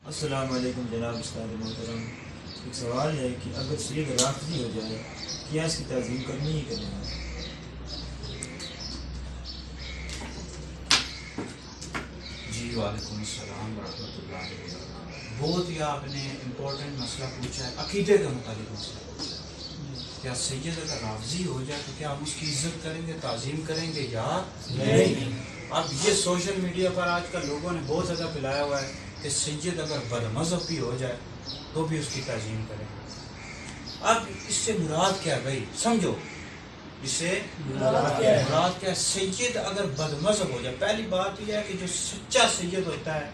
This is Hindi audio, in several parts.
अस्सलाम वालेकुम जनाब उस्ताद मोहतरम। एक सवाल है कि अगर सैयद राफ़ज़ी हो जाए क्या इसकी ताज़ीम करनी ही करनी है? जी वालेकुम अस्सलाम वरहमतुल्लाहि वबरकातुहू। बहुत ही आपने इम्पोर्टेंट मसला पूछा है, अकीदे के मुतालिक मसला पूछा है। क्या सैयद अगर राफ़ज़ी हो जाए तो क्या हम उसकी इज्जत करेंगे, ताज़ीम करेंगे या नहीं? अब ये सोशल मीडिया पर आजकल लोगों ने बहुत ज़्यादा फैलाया हुआ है कि सैयद अगर बदमज़हब भी हो जाए तो भी उसकी ताज़ीम करेंगे। अब इससे मुराद क्या है भाई, समझो इससे मुराद क्या है? सैयद अगर बदमज़हब हो जाए, पहली बात यह है कि जो सच्चा सैयद होता है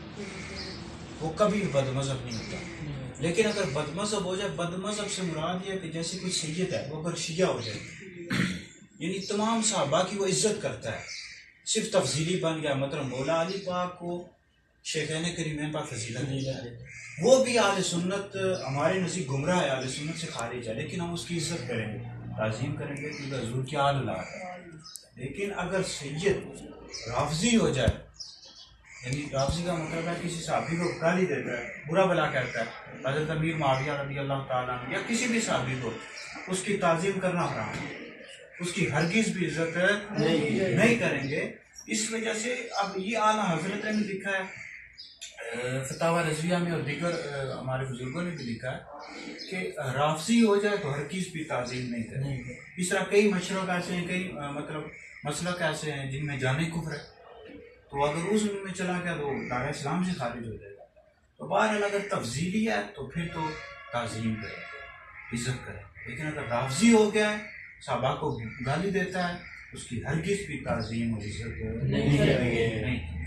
वो कभी भी बदमज़हब नहीं होता। लेकिन अगर बदमज़हब हो जाए, बदमज़हब से मुराद यह है कि जैसे कोई सैयद है वो अगर शिया हो जाए, यानी तमाम सहाबा की वो इज्जत करता है, सिर्फ तफजीली बन गया, मतलब मौला अली पाक को शेखैन करीमैन पर फजीलत है, वो भी आले सुन्नत हमारे नज़दीक गुमराह है, आले सुन्नत से खारिज है, लेकिन हम उसकी इज्जत करेंगे, ताज़ीम करेंगे क्योंकि हज़ूर की आल औलाद है। लेकिन अगर सैयद राफ़ज़ी हो जाए, यानी राफ़ज़ी का मतलब है किसी सहाबी को गाली देता है, बुरा भला कहता है, हज़रत अमीर मुआविया रज़ियल्लाहु ताला अन्हु या किसी भी सहाबी को, उसकी ताज़ीम करना हराम है, उसकी हरगिज़ भी इज्जत नहीं करेंगे। इस वजह से अब ये आला हज़रत ने लिखा है फतावा रज़विया में और दीगर हमारे बुजुर्गों ने भी लिखा है कि राफ़ज़ी हो जाए तो हरगिज़ भी ताज़ीम नहीं करें। इस तरह कई मशरक ऐसे हैं, कई मतलब मसलक ऐसे हैं जिनमें जाने कुफ्र है, तो अगर उस में चला गया तो दायरा इस्लाम से खारिज हो जाएगा। तो बहरहाल अगर तफजीली है तो फिर तो ताज़ीम करें, इज्जत करें। लेकिन अगर राफ़ज़ी हो गया है, सहाबा को गाली देता है, उसकी हरगिज़ भी ताज़ीम और इज्जत नहीं करेंगे।